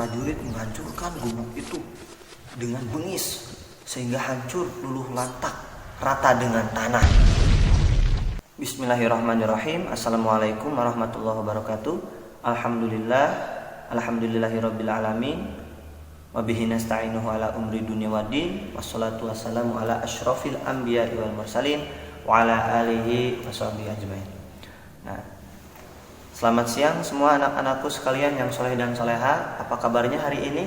prajurit menghancurkan gubuk itu dengan bengis sehingga hancur luluh lantak rata dengan tanah. Bismillahirrahmanirrahim. Assalamualaikum warahmatullahi wabarakatuh. Alhamdulillahirabbil alamin. Wa bihi nasta'inuhu ala umri dunya waddin. Wassalatu wassalamu ala asyrafil anbiya'i wal mursalin wa ala alihi washabihi ajmain. Nah, selamat siang semua anak-anakku sekalian yang soleh dan soleha. Apa kabarnya hari ini?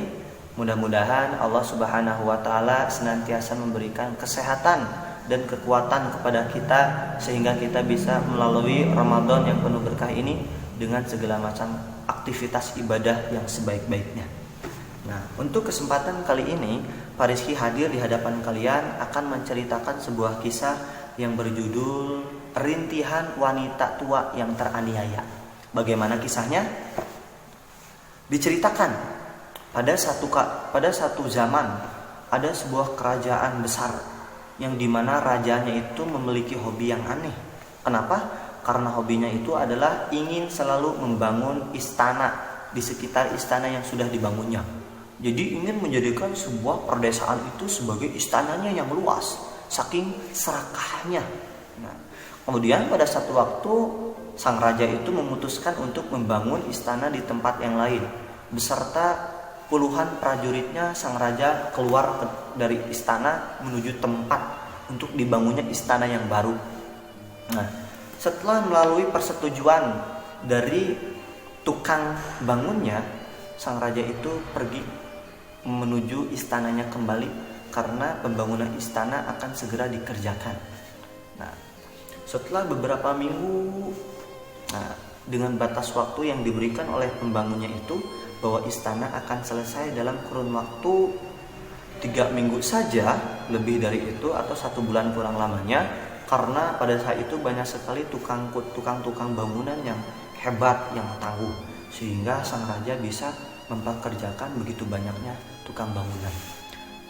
Mudah-mudahan Allah Subhanahu wa Ta'ala senantiasa memberikan kesehatan dan kekuatan kepada kita sehingga kita bisa melalui Ramadan yang penuh berkah ini dengan segala macam aktivitas ibadah yang sebaik-baiknya. Nah, untuk kesempatan kali ini, Pak Rizky hadir di hadapan kalian akan menceritakan sebuah kisah yang berjudul Rintihan Wanita Tua yang Teraniaya. Bagaimana kisahnya? Diceritakan pada satu zaman ada sebuah kerajaan besar yang dimana rajanya itu memiliki hobi yang aneh. Kenapa? Karena hobinya itu adalah ingin selalu membangun istana di sekitar istana yang sudah dibangunnya. Jadi ingin menjadikan sebuah perdesaan itu sebagai istananya yang luas, saking serakahnya. Nah, kemudian pada satu waktu sang raja itu memutuskan untuk membangun istana di tempat yang lain. Beserta puluhan prajuritnya, sang raja keluar dari istana menuju tempat untuk dibangunnya istana yang baru. Nah, setelah melalui persetujuan dari tukang bangunnya, sang raja itu pergi menuju istananya kembali karena pembangunan istana akan segera dikerjakan. Nah, setelah beberapa minggu, dengan batas waktu yang diberikan oleh pembangunnya itu bahwa istana akan selesai dalam kurun waktu 3 minggu saja, lebih dari itu atau 1 bulan kurang lamanya, karena pada saat itu banyak sekali tukang bangunan yang hebat, yang tangguh, sehingga sang raja bisa mempekerjakan begitu banyaknya tukang bangunan.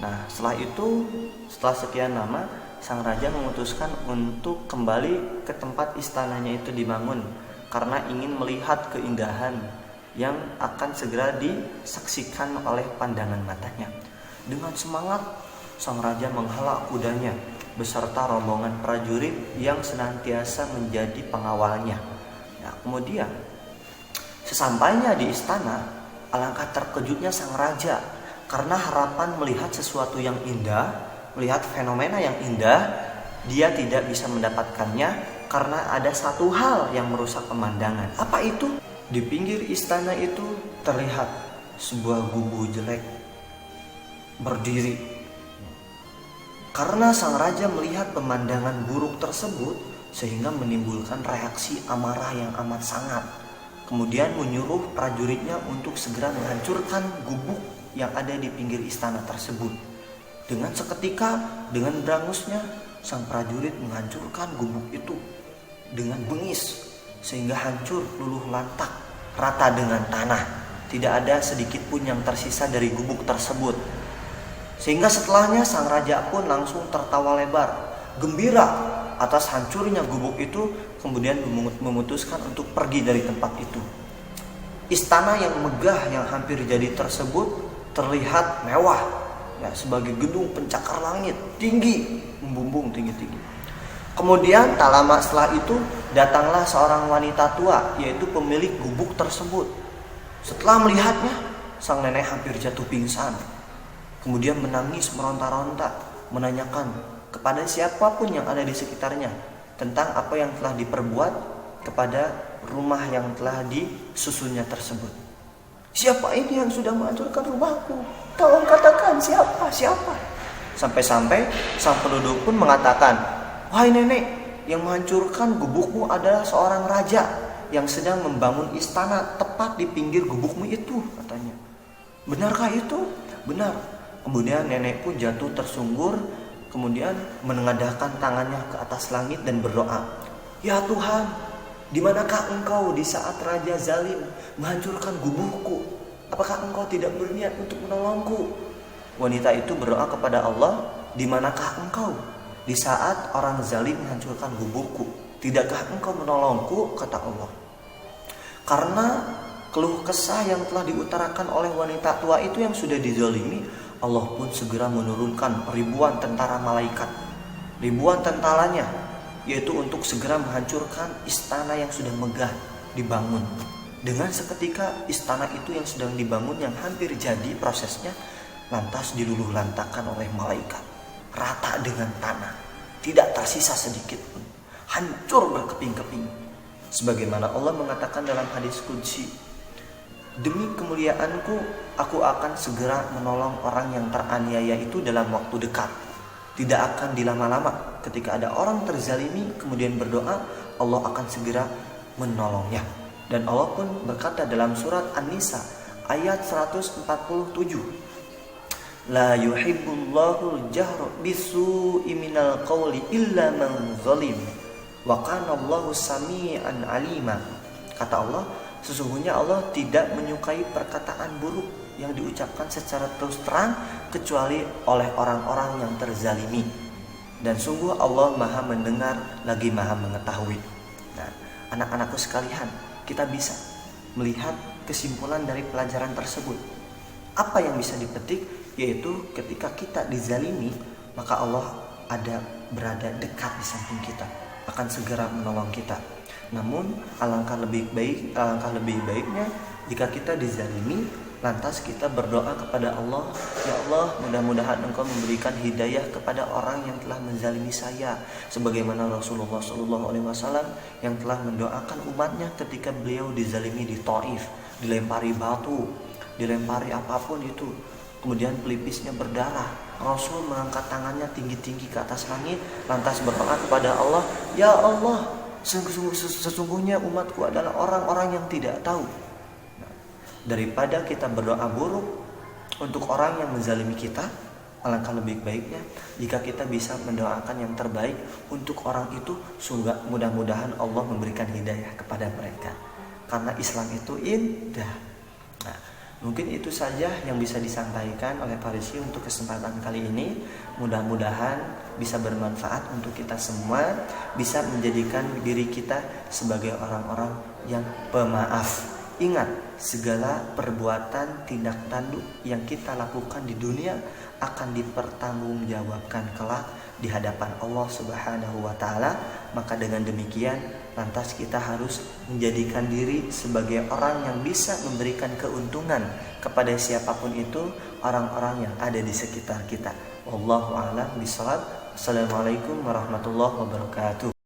Nah, setelah sekian lama, sang raja memutuskan untuk kembali ke tempat istananya itu dibangun karena ingin melihat keindahan yang akan segera disaksikan oleh pandangan matanya. Dengan semangat, sang raja menghala kudanya beserta rombongan prajurit yang senantiasa menjadi pengawalnya. Nah, kemudian sesampainya di istana, alangkah terkejutnya sang raja karena harapan melihat sesuatu yang indah, melihat fenomena yang indah, dia tidak bisa mendapatkannya karena ada satu hal yang merusak pemandangan. Apa itu? Di pinggir istana itu terlihat sebuah gubuk jelek berdiri. Karena sang raja melihat pemandangan buruk tersebut sehingga menimbulkan reaksi amarah yang amat sangat. Kemudian menyuruh prajuritnya untuk segera menghancurkan gubuk yang ada di pinggir istana tersebut. Dengan seketika, dengan berangusnya, sang prajurit menghancurkan gubuk itu dengan bengis sehingga hancur luluh lantak rata dengan tanah. Tidak ada sedikit pun yang tersisa dari gubuk tersebut. Sehingga setelahnya sang raja pun langsung tertawa lebar, gembira atas hancurnya gubuk itu, kemudian memutuskan untuk pergi dari tempat itu. Istana yang megah yang hampir jadi tersebut terlihat mewah, sebagai gedung pencakar langit, tinggi, membumbung tinggi-tinggi. Kemudian tak lama setelah itu datanglah seorang wanita tua, yaitu pemilik gubuk tersebut. Setelah melihatnya, sang nenek hampir jatuh pingsan. Kemudian menangis meronta-ronta, menanyakan kepada siapapun yang ada di sekitarnya tentang apa yang telah diperbuat kepada rumah yang telah disusunnya tersebut. Siapa ini yang sudah menghancurkan rumahku? Tolong katakan siapa? Sampai-sampai sang penduduk pun mengatakan, wahai nenek, yang menghancurkan gubukmu adalah seorang raja yang sedang membangun istana tepat di pinggir gubukmu itu, katanya. Benarkah itu? Benar. Kemudian nenek pun jatuh tersungkur, kemudian menengadahkan tangannya ke atas langit dan berdoa, ya Tuhan, di manakah engkau di saat raja zalim menghancurkan gubukku? Apakah engkau tidak berniat untuk menolongku? Wanita itu berdoa kepada Allah, di manakah engkau di saat orang zalim menghancurkan gubukku? Tidakkah engkau menolongku? Kata Allah. Karena keluh kesah yang telah diutarakan oleh wanita tua itu yang sudah dizalimi, Allah pun segera menurunkan ribuan tentara malaikat, ribuan tentaranya, yaitu untuk segera menghancurkan istana yang sudah megah dibangun. Dengan seketika istana itu yang sedang dibangun, yang hampir jadi prosesnya, lantas diluluh lantakan oleh malaikat, rata dengan tanah, tidak tersisa sedikit pun, hancur berkeping-keping. Sebagaimana Allah mengatakan dalam hadis qudsi, demi kemuliaanku, aku akan segera menolong orang yang teraniaya itu dalam waktu dekat. Tidak akan dilama-lama. Ketika ada orang terzalimi kemudian berdoa, Allah akan segera menolongnya. Dan Allah pun berkata dalam surat An-Nisa ayat 147, la yuhibbullahu al-jahra bisu'i minal qawli illa man zalim wa kana Allahu sami'an alima. Kata Allah, sesungguhnya Allah tidak menyukai perkataan buruk yang diucapkan secara terus terang kecuali oleh orang-orang yang terzalimi. Dan sungguh Allah maha mendengar lagi maha mengetahui. Nah, anak-anakku sekalian, kita bisa melihat kesimpulan dari pelajaran tersebut. Apa yang bisa dipetik? Yaitu ketika kita dizalimi, maka Allah berada dekat di samping kita, akan segera menolong kita. Namun alangkah lebih baiknya jika kita dizalimi, lantas kita berdoa kepada Allah, ya Allah, mudah-mudahan Engkau memberikan hidayah kepada orang yang telah menzalimi saya, sebagaimana Rasulullah SAW yang telah mendoakan umatnya ketika beliau dizalimi di Taif, dilempari batu, dilempari apapun itu, kemudian pelipisnya berdarah. Rasul mengangkat tangannya tinggi-tinggi ke atas langit, lantas berdoa kepada Allah, ya Allah, sesungguhnya umatku adalah orang-orang yang tidak tahu. Daripada kita berdoa buruk untuk orang yang menzalimi kita, alangkah lebih baiknya jika kita bisa mendoakan yang terbaik untuk orang itu, sehingga mudah-mudahan Allah memberikan hidayah kepada mereka. Karena Islam itu indah. Nah, mungkin itu saja yang bisa disampaikan oleh Farisi untuk kesempatan kali ini. Mudah-mudahan bisa bermanfaat untuk kita semua, bisa menjadikan diri kita sebagai orang-orang yang pemaaf. Ingat, segala perbuatan tindak tanduk yang kita lakukan di dunia akan dipertanggungjawabkan kelak di hadapan Allah Subhanahu wa taala. Maka dengan demikian, lantas kita harus menjadikan diri sebagai orang yang bisa memberikan keuntungan kepada siapapun itu, orang-orang yang ada di sekitar kita. Wallahu a'lam bishawab. Assalamualaikum warahmatullahi wabarakatuh.